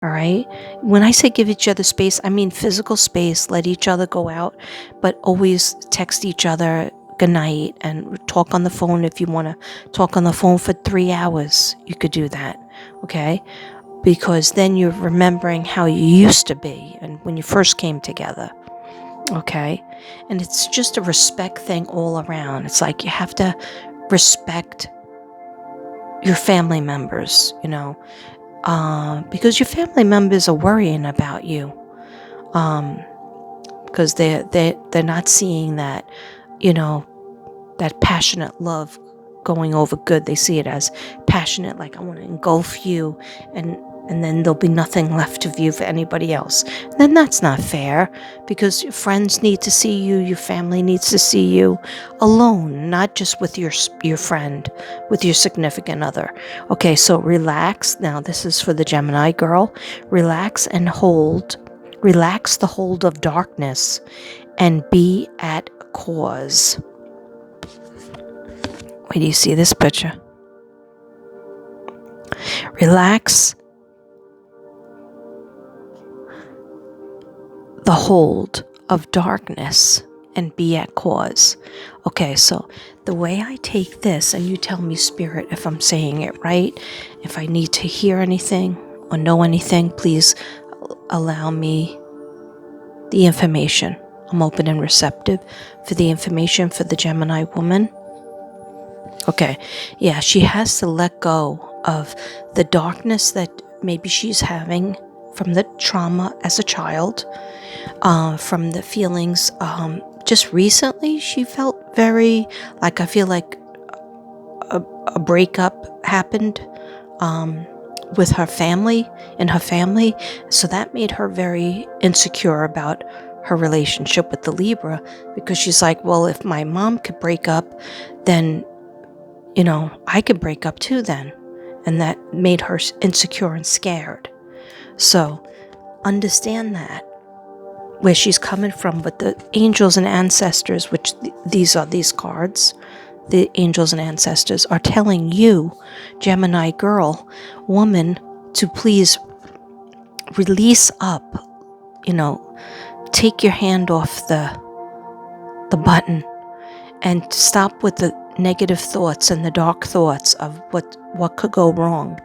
All right. When I say give each other space, I mean physical space. Let each other go out, but always text each other good night and talk on the phone. If you want to talk on the phone for 3 hours, you could do that. Okay. Because then you're remembering how you used to be and when you first came together. Okay. And it's just a respect thing all around. It's like you have to respect your family members, because your family members are worrying about you, because they're not seeing that, that passionate love going over good. They see it as passionate, like I want to engulf you, and then there'll be nothing left of you for anybody else. Then that's not fair, because your friends need to see you, your family needs to see you alone, not just with your friend, with your significant other. Okay, so relax. Now this is for the Gemini girl. Relax and hold. Relax the hold of darkness and be at cause. Wait, do you see this picture? Relax the hold of darkness and be at cause. Okay, so the way I take this, and you tell me, Spirit, if I'm saying it right, if I need to hear anything or know anything, please allow me the information. I'm open and receptive for the information for the Gemini woman. Okay, yeah, she has to let go of the darkness that maybe she's having from the trauma as a child, from the feelings. Just recently, she felt very, like, I feel like a breakup happened with her family, in her family. So that made her very insecure about her relationship with the Libra, because she's like, well, if my mom could break up, then I could break up too then. And that made her insecure and scared. So understand that, where she's coming from. But the angels and ancestors, which these are these cards, the angels and ancestors are telling you, Gemini girl, woman, to please release up, take your hand off the button and stop with the negative thoughts and the dark thoughts of what could go wrong,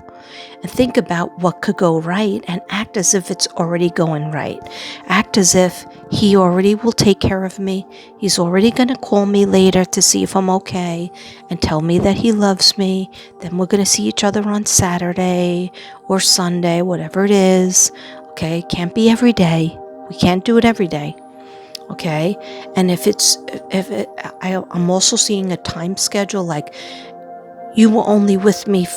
and think about what could go right, and act as if it's already going right. Act as if he already will take care of me. He's already going to call me later to see if I'm okay and tell me that he loves me. Then we're going to see each other on Saturday or Sunday, whatever it is. Okay, can't be every day. We can't do it every day. Okay, and I'm also seeing a time schedule, like you were only with me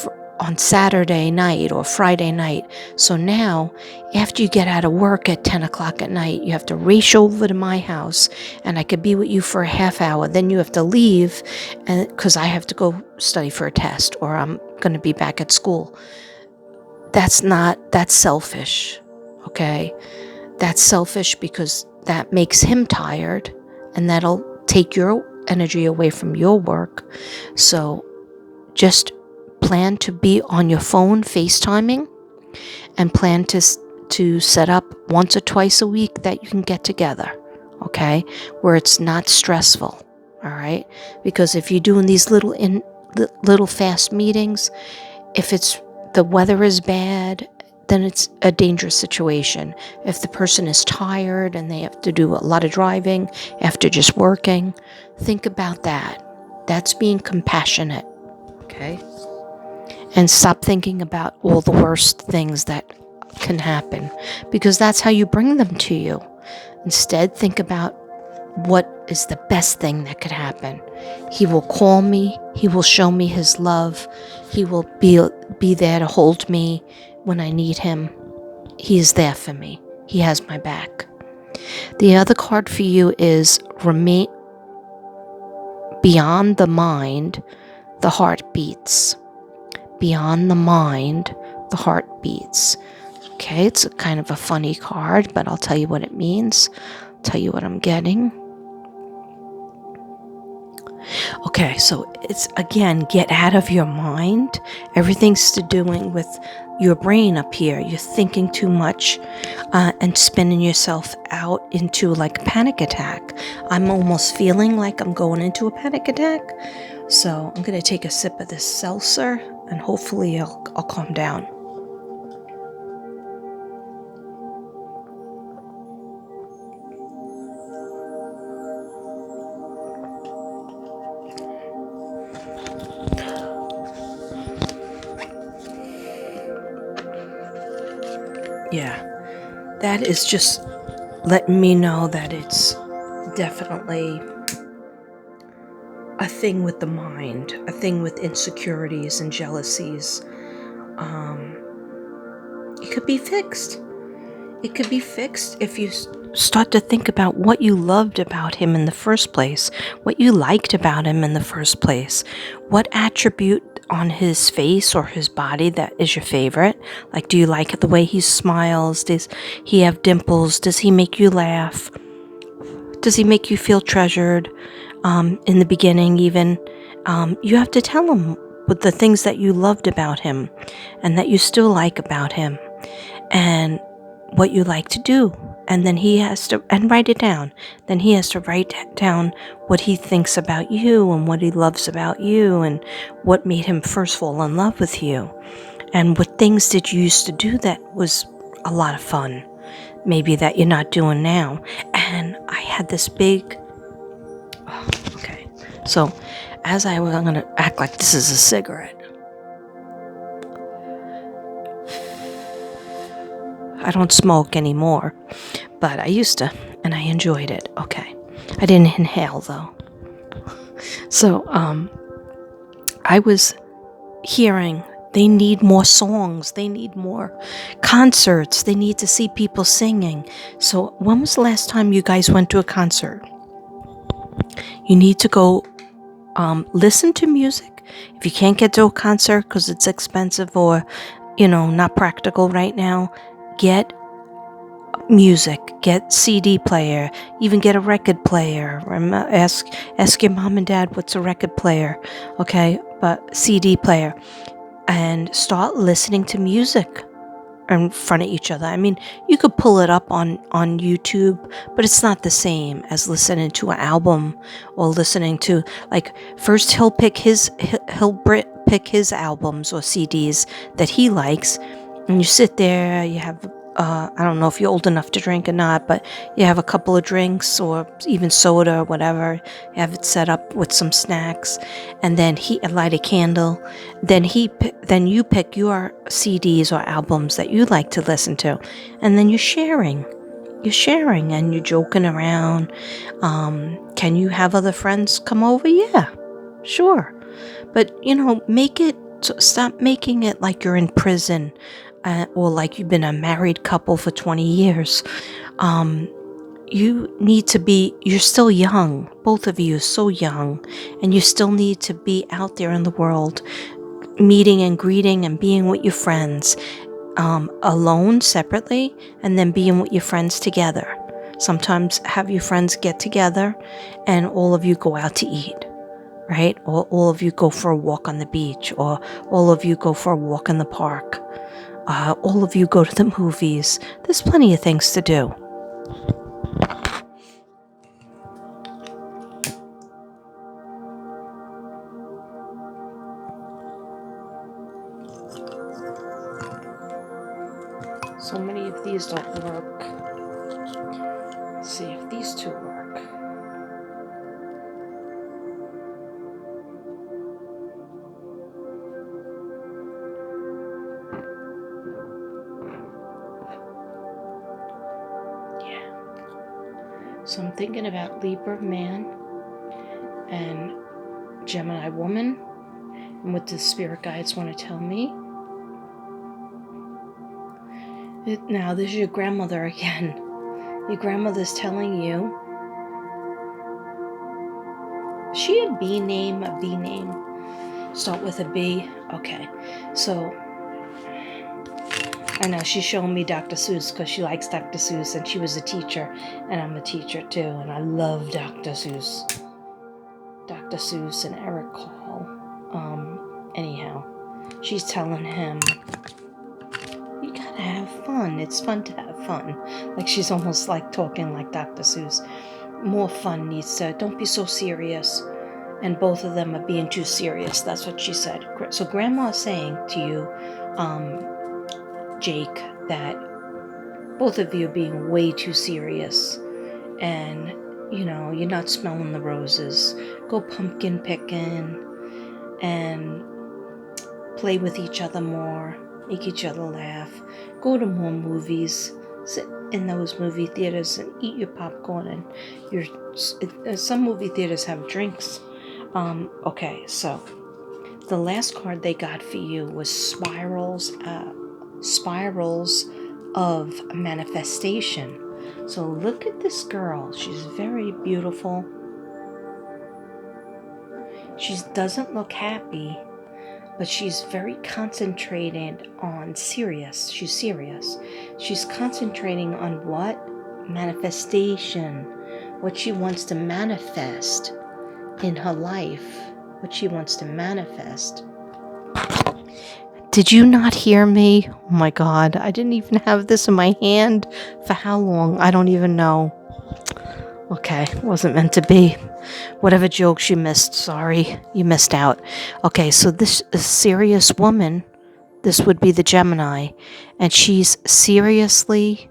on Saturday night or Friday night. So now, after you get out of work at 10 o'clock at night, you have to race over to my house, and I could be with you for a half hour. Then you have to leave, and because I have to go study for a test, or I'm going to be back at school. That's selfish. Okay, that's selfish, because that makes him tired, and that'll take your energy away from your work. So just plan to be on your phone FaceTiming, and plan to set up once or twice a week that you can get together, okay, where it's not stressful. All right, because if you're doing these little fast meetings, if the weather is bad, then it's a dangerous situation. If the person is tired and they have to do a lot of driving after just working, think about that. That's being compassionate, okay? And stop thinking about all the worst things that can happen, because that's how you bring them to you. Instead, think about what is the best thing that could happen. He will call me. He will show me his love. He will be there to hold me when I need him. He is there for me. He has my back. The other card for you is remain beyond the mind, the heart beats. Beyond the mind, the heart beats. Okay, it's a kind of a funny card, but I'll tell you what it means. I'll tell you what I'm getting. Okay, so it's, again, get out of your mind. Everything's to doing with your brain up here. You're thinking too much and spinning yourself out into like a panic attack. I'm almost feeling like I'm going into a panic attack. So I'm going to take a sip of this seltzer and hopefully I'll calm down. Yeah, that is just letting me know that it's definitely a thing with the mind, a thing with insecurities and jealousies. It could be fixed. It could be fixed if you start to think about what you loved about him in the first place, what you liked about him in the first place, what attribute on his face or his body that is your favorite. Like, do you like the way he smiles? Does he have dimples? Does he make you laugh? Does he make you feel treasured? In the beginning, even, you have to tell him what the things that you loved about him and that you still like about him and what you like to do. And then he has to, and write it down. Then he has to write down what he thinks about you and what he loves about you and what made him first fall in love with you. And what things did you used to do that was a lot of fun, maybe that you're not doing now. And I had this big, okay. So as I'm going to act like this is a cigarette. I don't smoke anymore, but I used to, and I enjoyed it. Okay. I didn't inhale though. So, I was hearing they need more songs, they need more concerts, they need to see people singing. So when was the last time you guys went to a concert? You need to go listen to music. If you can't get to a concert because it's expensive or, not practical right now, get music, get CD player, even get a record player. Ask your mom and dad what's a record player, okay? But CD player, and start listening to music in front of each other. I mean, you could pull it up on YouTube, but it's not the same as listening to an album or listening to, like, first he'll pick his albums or CDs that he likes, and you sit there, you have I don't know if you're old enough to drink or not, but you have a couple of drinks or even soda or whatever. You have it set up with some snacks, and then he light a candle. Then you pick your CDs or albums that you like to listen to, and then you're sharing. You're sharing and you're joking around. Can you have other friends come over? Yeah, sure. But, stop making it like you're in prison. Or like you've been a married couple for 20 years. You need to be, you're still young. Both of you are so young. And you still need to be out there in the world, meeting and greeting and being with your friends. Alone, separately, and then being with your friends together. Sometimes have your friends get together and all of you go out to eat. Right? Or all of you go for a walk on the beach. Or all of you go for a walk in the park. All of you go to the movies. There's plenty of things to do. So many of these don't work. Let's see if these two work. So I'm thinking about Libra man and Gemini woman and what the spirit guides want to tell me. Now, this is your grandmother again. Your grandmother's telling you. Is she a B name? A B name? Start with a B? Okay. So, I know she's showing me Dr. Seuss because she likes Dr. Seuss and she was a teacher and I'm a teacher too and I love Dr. Seuss. Dr. Seuss and Eric call. Anyhow, she's telling him, you gotta have fun. It's fun to have fun. Like, she's almost like talking like Dr. Seuss. More fun needs to, don't be so serious. And both of them are being too serious. That's what she said. So Grandma's saying to you, Jake, that both of you are being way too serious. And, you're not smelling the roses. Go pumpkin picking and play with each other more. Make each other laugh. Go to more movies. Sit in those movie theaters and eat your popcorn. And some movie theaters have drinks. Okay, so the last card they got for you was spirals of manifestation. So look at this girl. She's very beautiful. She doesn't look happy, but she's very concentrated on serious. She's serious. She's concentrating on what? Manifestation. What she wants to manifest in her life. What she wants to manifest. Did you not hear me? Oh my God, I didn't even have this in my hand for how long? I don't even know. Okay, wasn't meant to be. Whatever jokes you missed, sorry, you missed out. Okay, so this is a serious woman. This would be the Gemini. And she's seriously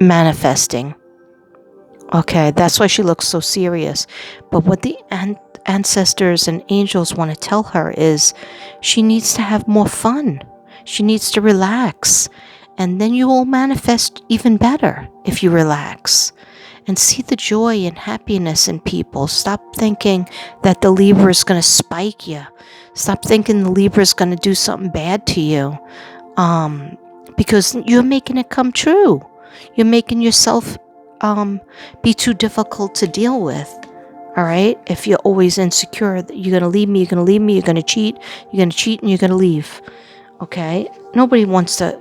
manifesting. Okay, that's why she looks so serious. But what the ancestors and angels want to tell her is she needs to have more fun. She needs to relax. And then you will manifest even better if you relax. And see the joy and happiness in people. Stop thinking that the Libra is going to spike you. Stop thinking the Libra is going to do something bad to you. Because you're making it come true. You're making yourself be too difficult to deal with. All right? If you're always insecure, that you're going to leave me, you're going to leave me, you're going to cheat, and you're going to leave. Okay? Nobody wants to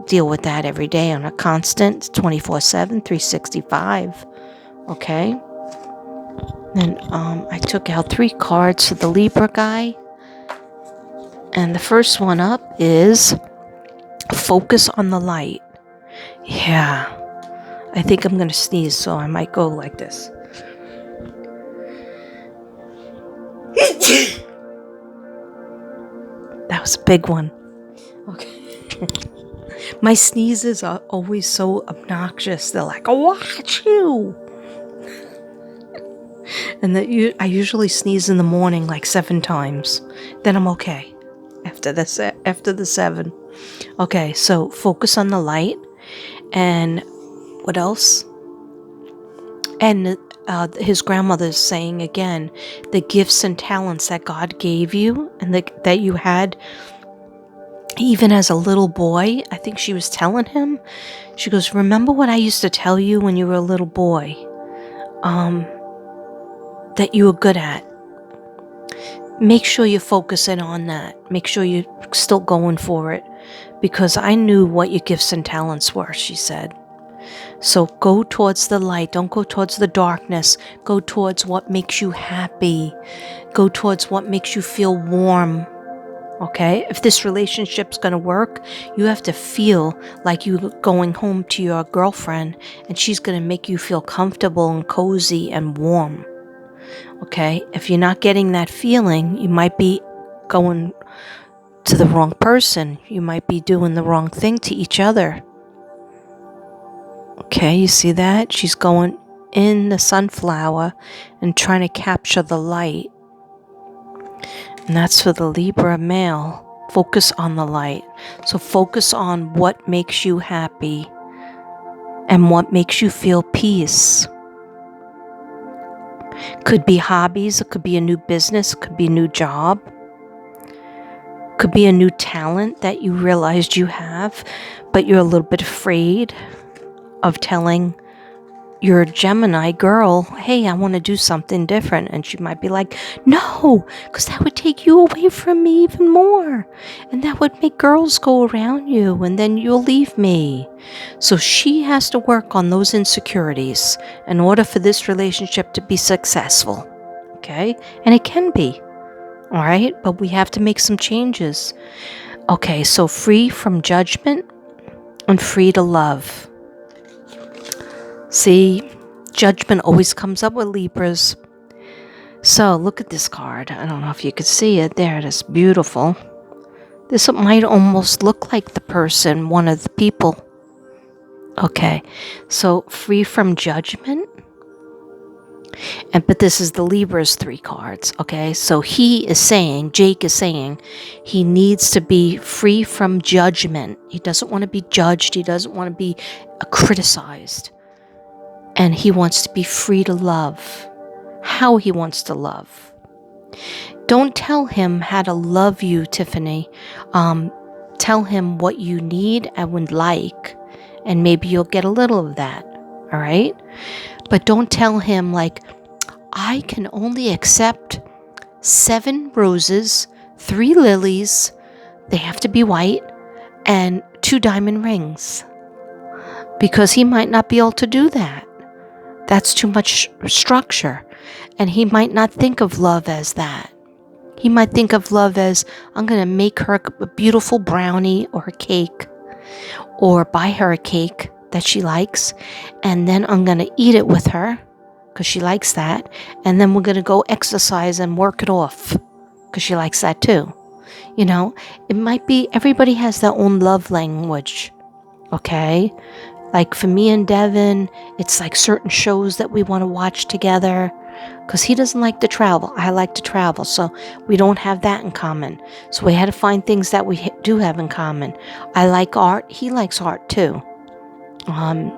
deal with that every day on a constant 24/7, 365. Okay? Then I took out 3 cards for the Libra guy. And the first one up is focus on the light. Yeah. I think I'm going to sneeze, so I might go like this. That was a big one. Okay. My sneezes are always so obnoxious. They're like, watch you. And I usually sneeze in the morning like 7 times. Then I'm okay after the 7. Okay, so focus on the light. And what else? And his grandmother's saying again, the gifts and talents that God gave you and that you had even as a little boy. I think she was telling him, she goes, remember what I used to tell you when you were a little boy, that you were good at. Make sure you're focusing on that. Make sure you're still going for it, because I knew what your gifts and talents were, she said. So go towards the light. Don't go towards the darkness. Go towards what makes you happy. Go towards what makes you feel warm. Okay? If this relationship's going to work, you have to feel like you're going home to your girlfriend and she's going to make you feel comfortable and cozy and warm. Okay? If you're not getting that feeling, you might be going to the wrong person. You might be doing the wrong thing to each other. Okay, you see that? She's going in the sunflower and trying to capture the light. And that's for the Libra male. Focus on the light. So focus on what makes you happy and what makes you feel peace. Could be hobbies, it could be a new business, it could be a new job. Could be a new talent that you realized you have, but you're a little bit afraid of telling your Gemini girl, hey, I want to do something different. And she might be like, no, because that would take you away from me even more. And that would make girls go around you, and then you'll leave me. So she has to work on those insecurities in order for this relationship to be successful. okay? And it can be, all right? But we have to make some changes. Okay, so free from judgment and free to love. See, judgment always comes up with Libras. So look at this card. I don't know if you could see it. There it is. Beautiful. This might almost look like the person, one of the people. Okay, so free from judgment. But this is the Libra's 3 cards. Okay, so Jake is saying, he needs to be free from judgment. He doesn't want to be judged. He doesn't want to be criticized. And he wants to be free to love. How he wants to love. Don't tell him how to love you, Tiffany. Tell him what you need and would like, and maybe you'll get a little of that, all right? But don't tell him like, I can only accept 7 roses, 3 lilies, they have to be white, and 2 diamond rings. Because he might not be able to do that. That's too much structure. And he might not think of love as that. He might think of love as, I'm going to make her a beautiful brownie or a cake, or buy her a cake that she likes, and then I'm going to eat it with her because she likes that, and then we're going to go exercise and work it off because she likes that too. You know, it might be, everybody has their own love language, okay? Like for me and Devin, it's like certain shows that we want to watch together. Because he doesn't like to travel. I like to travel. So we don't have that in common. So we had to find things that we do have in common. I like art. He likes art too.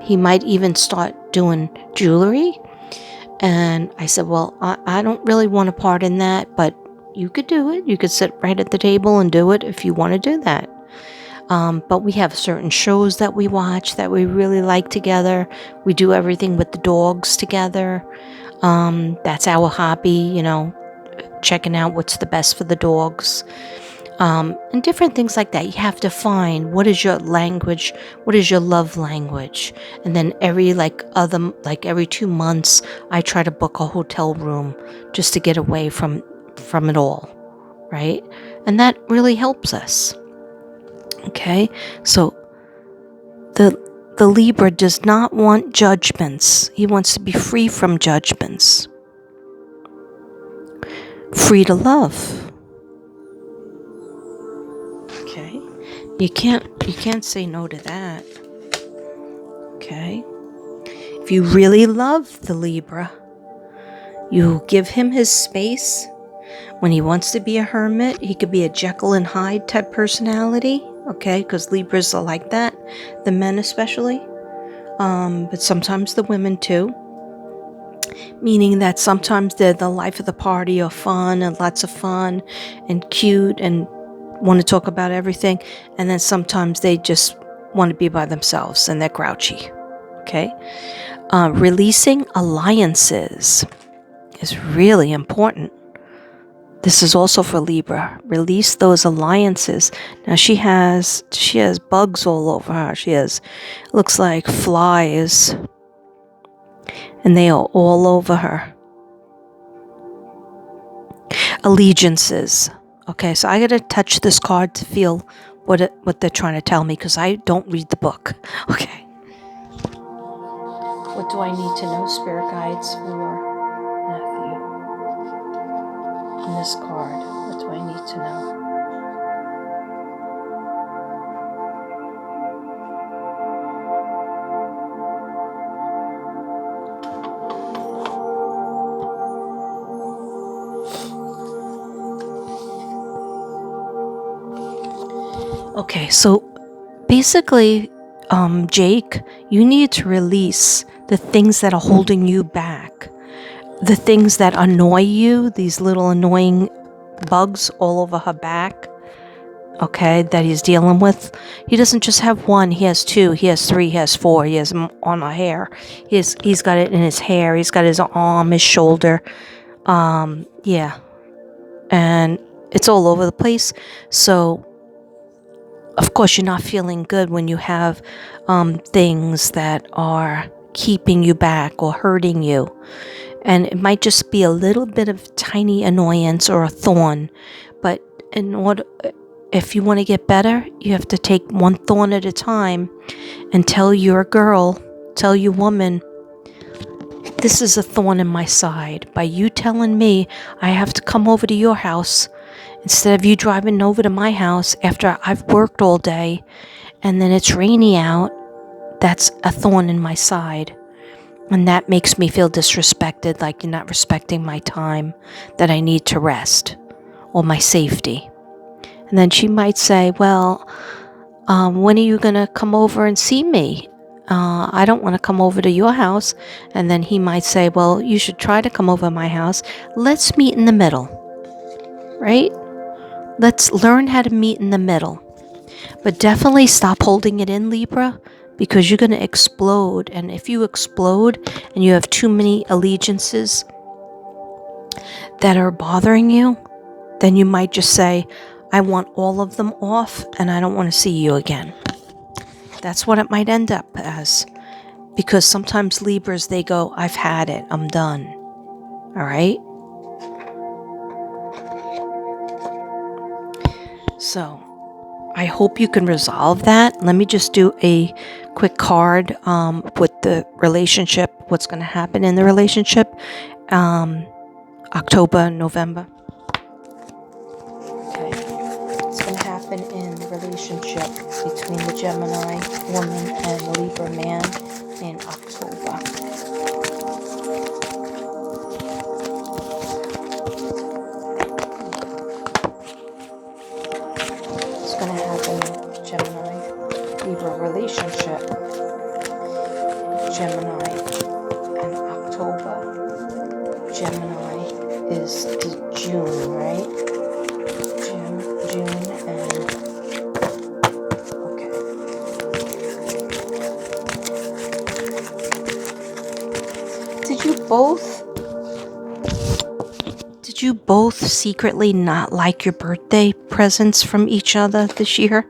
He might even start doing jewelry. And I said, well, I don't really want a part in that. But you could do it. You could sit right at the table and do it if you want to do that. But we have certain shows that we watch that we really like together. We do everything with the dogs together. That's our hobby, you know, checking out what's the best for the dogs, and different things like that. You have to find what is your language, what is your love language, and then every 2 months, I try to book a hotel room just to get away from it all, right? And that really helps us. Okay, so the Libra does not want judgments. He wants to be free from judgments. Free to love. Okay. You can't say no to that. Okay. If you really love the Libra, you give him his space. When he wants to be a hermit, he could be a Jekyll and Hyde type personality. Okay, because Libras are like that, the men especially, but sometimes the women too, meaning that sometimes they're the life of the party or fun and lots of fun and cute and want to talk about everything, and then sometimes they just want to be by themselves and they're grouchy. Okay, releasing alliances is really important. This is also for Libra. Release those alliances. Now she has bugs all over her. Looks like flies. And they are all over her. Allegiances. Okay, so I gotta touch this card to feel what they're trying to tell me, because I don't read the book. Okay. What do I need to know, Spirit Guides, for in this card? What do I need to know? Okay, so basically, Jake, you need to release the things that are holding you back. The things that annoy you, these little annoying bugs all over her back, okay, that he's dealing with. He doesn't just have one, he has 2, he has 3, he has 4, he has them on her hair. He's got it in his hair, he's got his arm, his shoulder, yeah. And it's all over the place. So, of course, you're not feeling good when you have things that are keeping you back or hurting you. And it might just be a little bit of tiny annoyance or a thorn. But if you want to get better, you have to take one thorn at a time and tell your woman, this is a thorn in my side. By you telling me I have to come over to your house instead of you driving over to my house after I've worked all day and then it's rainy out, that's a thorn in my side. And that makes me feel disrespected, like you're not respecting my time that I need to rest or my safety. And then she might say, well, when are you going to come over and see me? I don't want to come over to your house. And then he might say, well, you should try to come over to my house. Let's meet in the middle, right? Let's learn how to meet in the middle. But definitely stop holding it in, Libra, because you're going to explode. And if you explode and you have too many allegiances that are bothering you, then you might just say, I want all of them off and I don't want to see you again. That's what it might end up as. Because sometimes Libras, they go, I've had it, I'm done. All right? So, I hope you can resolve that. Let me just do a quick card with the relationship, what's going to happen in the relationship, October, November. Okay. What's going to happen in the relationship between the Gemini woman and the Libra man in October. What's going to happen, Gemini Libra relationship? Gemini and October. Gemini is June, right? June and okay. Did you both secretly not like your birthday presents from each other this year?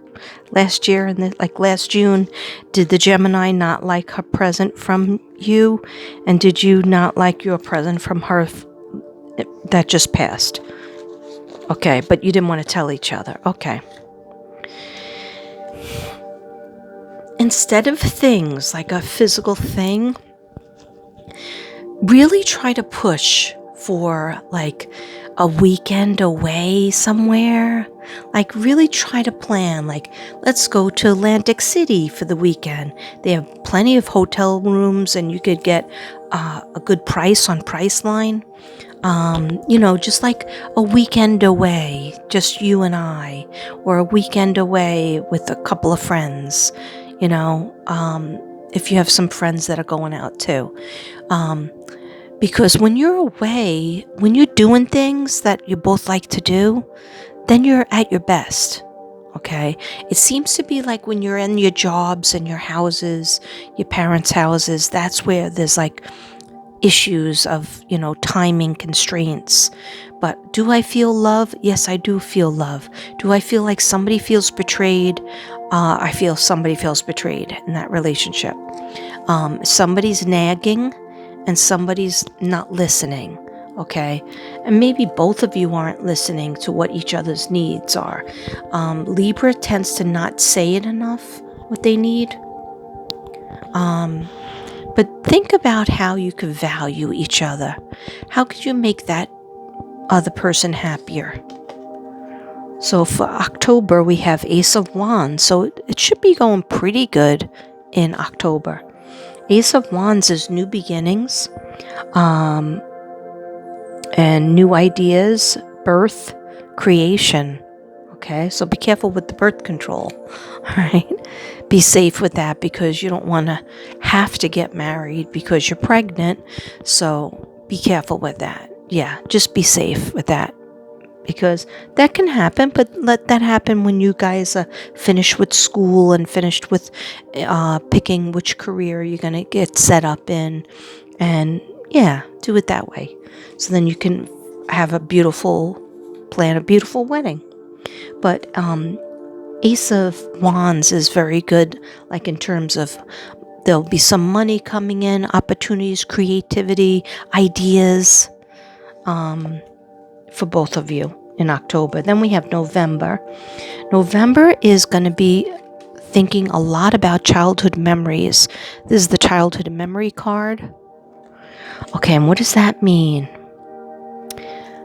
Last year, and last June, did the Gemini not like her present from you? And did you not like your present from her that just passed? Okay, but you didn't want to tell each other. Okay. Instead of things like a physical thing, really try to push for like a weekend away somewhere. Like really try to plan, like let's go to Atlantic City for the weekend. They have plenty of hotel rooms and you could get a good price on Priceline. Just like a weekend away, just you and I, or a weekend away with a couple of friends, if you have some friends that are going out too. Because when you're away, when you're doing things that you both like to do, then you're at your best, okay? It seems to be like when you're in your jobs and your houses, your parents' houses, that's where there's like issues of, timing constraints. But do I feel love? Yes, I do feel love. Do I feel like somebody feels betrayed? I feel somebody feels betrayed in that relationship. Somebody's nagging and somebody's not listening, okay? And maybe both of you aren't listening to what each other's needs are. Libra tends to not say it enough, what they need. But think about how you could value each other. How could you make that other person happier? So for October, we have Ace of Wands. So it should be going pretty good in October. Ace of Wands is new beginnings, and new ideas, birth, creation. Okay, so be careful with the birth control. All right, be safe with that because you don't want to have to get married because you're pregnant. So be careful with that. Yeah, just be safe with that because that can happen, but let that happen when you guys are finished with school and finished with picking which career you're going to get set up in. And yeah, do it that way. So then you can have a beautiful wedding. But Ace of Wands is very good, like in terms of There'll be some money coming in, opportunities, creativity, ideas for both of you in October. Then we have November. November is going to be thinking a lot about childhood memories. This is the childhood memory card. Okay, and what does that mean?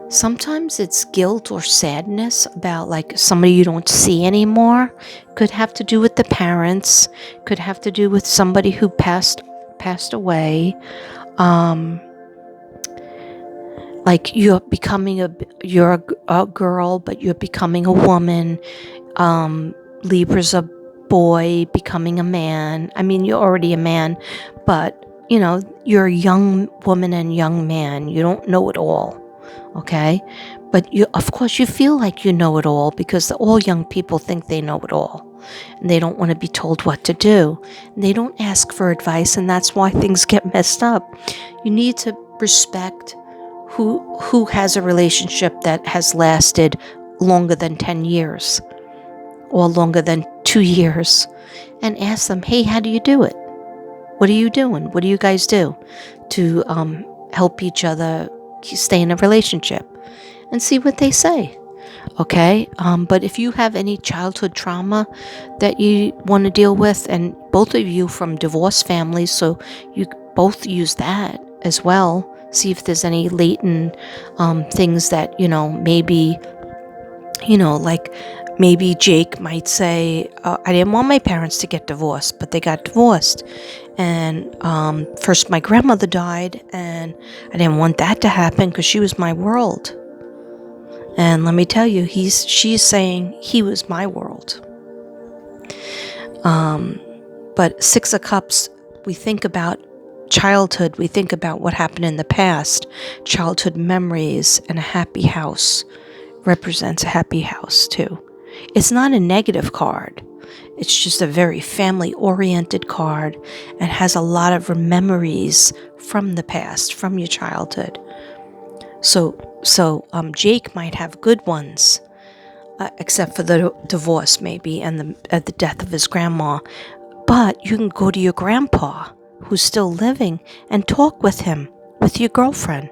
Sometimes it's guilt or sadness about like somebody you don't see anymore. Could have to do with the parents. Could have to do with somebody who passed away. Like you're a girl, but you're becoming a woman. Libra's a boy becoming a man. I mean, you're already a man, but you're a young woman and young man. You don't know it all. Okay, but of course you feel like you know it all, because all young people think they know it all, and they don't want to be told what to do, and they don't ask for advice, and that's why things get messed up. You need to respect who has a relationship that has lasted longer than 10 years or longer than 2 years, and ask them, hey, how do you do it? What are you doing? What do you guys do to help each other stay in a relationship? And see what they say. Okay, but if you have any childhood trauma that you want to deal with, and both of you from divorced families, so you both use that as well. See if there's any latent things that maybe like maybe Jake might say, I didn't want my parents to get divorced, but they got divorced. And first my grandmother died, and I didn't want that to happen because she was my world. And let me tell you, she's saying he was my world. But Six of Cups, we think about childhood, we think about what happened in the past, childhood memories, and a happy house represents a happy house too. It's not a negative card. It's just a very family-oriented card and has a lot of memories from the past, from your childhood. So Jake might have good ones, except for the divorce maybe and the death of his grandma. But you can go to your grandpa, who's still living, and talk with him, with your girlfriend.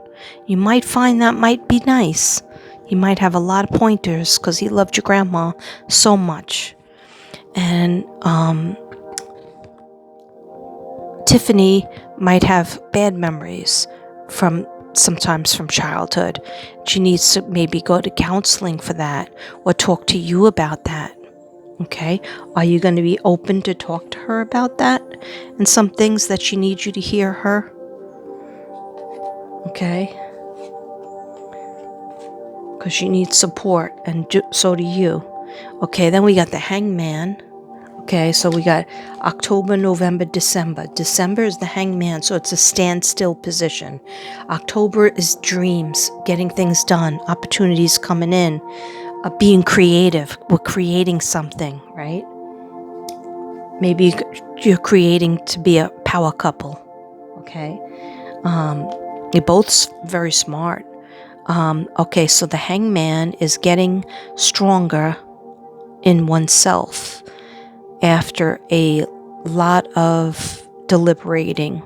You might find that might be nice. He might have a lot of pointers because he loved your grandma so much. And Tiffany might have bad memories sometimes from childhood. She needs to maybe go to counseling for that, or talk to you about that. Okay? Are you going to be open to talk to her about that and some things that she needs you to hear her? Okay? Because she needs support, and so do you. Okay, then we got the Hangman. Okay, so we got October, November, December. December is the Hangman, so it's a standstill position. October is dreams, getting things done, opportunities coming in, being creative. We're creating something, right? Maybe you're creating to be a power couple. Okay, you're both very smart. Okay, so the Hangman is getting stronger in oneself after a lot of deliberating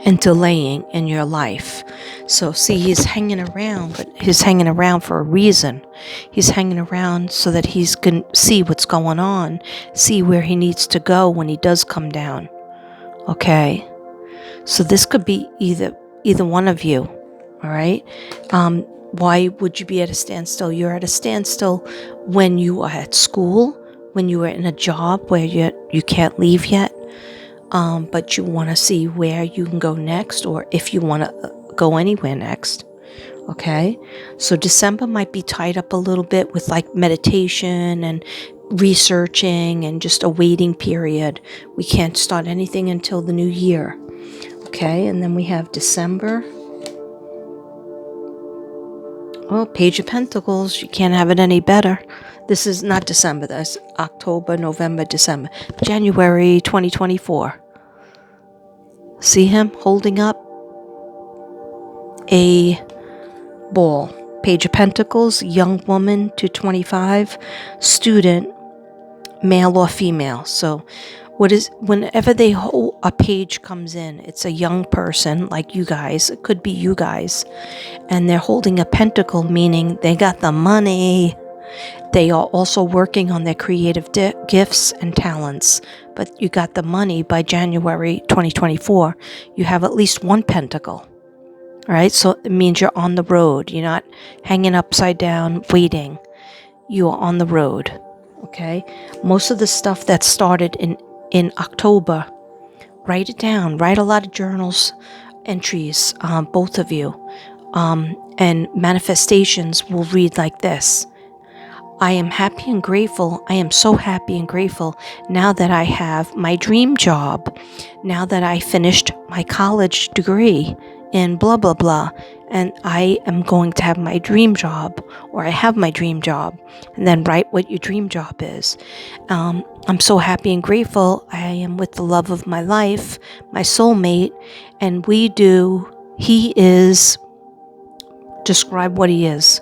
and delaying in your life. So see, he's hanging around, but he's hanging around for a reason. He's hanging around so that he's going to see what's going on, see where he needs to go when he does come down. Okay, so this could be either one of you. All right. Why would you be at a standstill? You're at a standstill when you are at school, when you are in a job where you can't leave yet, but you want to see where you can go next, or if you want to go anywhere next. Okay. So December might be tied up a little bit with like meditation and researching and just a waiting period. We can't start anything until the new year. Okay. And then we have December. Oh, Page of Pentacles. You can't have it any better. This is not December. That's October, November, December. January 2024. See him holding up a ball. Page of Pentacles, young woman to 25, student, male or female. So whenever they hold a page comes in, it's a young person like you guys. It could be you guys, and they're holding a pentacle, meaning they got the money. They are also working on their creative gifts and talents, but you got the money by January 2024. You have at least one pentacle. All right, so it means you're on the road. You're not hanging upside down waiting. You are on the road. Okay, most of the stuff that started in October, write it down. Write a lot of journals, entries, both of you, and manifestations will read like this. I am happy and grateful. I am so happy and grateful now that I have my dream job, now that I finished my college degree in blah, blah, blah, and I am going to have my dream job, or I have my dream job, and then write what your dream job is. I'm so happy and grateful. I am with the love of my life, my soulmate, and he is, describe what he is,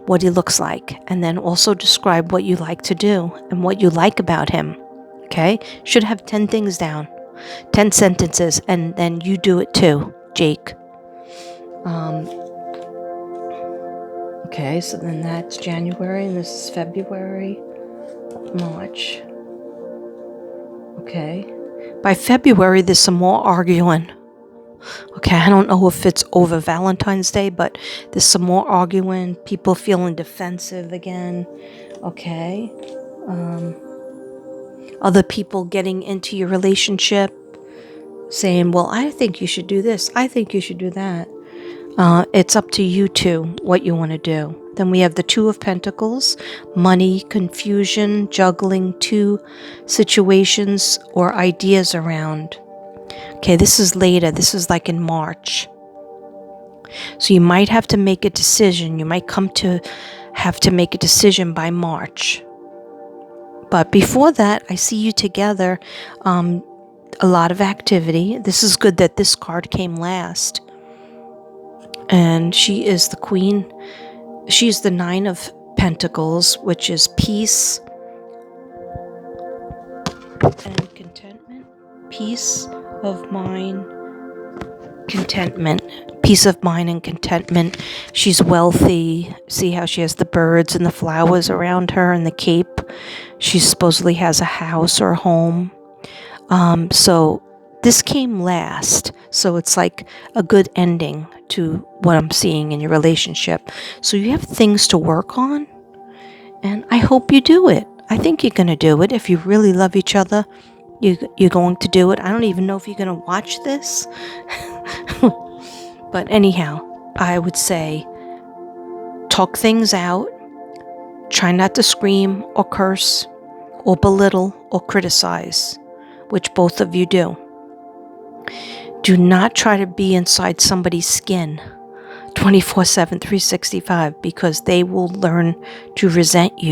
what he looks like, and then also describe what you like to do and what you like about him. Okay? Should have 10 things down, 10 sentences, and then you do it too, Jake. Okay, so then that's January, and this is February, March. Okay. By February, there's some more arguing. Okay, I don't know if it's over Valentine's Day, but there's some more arguing, people feeling defensive again. Okay. Other people getting into your relationship, saying, well, I think you should do this. I think you should do that. It's up to you two what you want to do. Then we have the Two of Pentacles, money, confusion, juggling two situations or ideas around. Okay, this is later. This is like in March. So you might have to make a decision. You might have to make a decision by March. But before that, I see you together. A lot of activity. This is good that this card came last. And she is the Queen. She's the Nine of Pentacles, which is peace and contentment. Peace of mind, contentment. Peace of mind and contentment. She's wealthy. See how she has the birds and the flowers around her and the cape. She supposedly has a house or a home. So this came last. So it's like a good ending to what I'm seeing in your relationship. So you have things to work on, and I hope you do it. I think you're going to do it. If you really love each other, you're going to do it. I don't even know if you're going to watch this. But anyhow, I would say talk things out. Try not to scream or curse or belittle or criticize, which both of you do. Do not try to be inside somebody's skin 24/7, 365, because they will learn to resent you.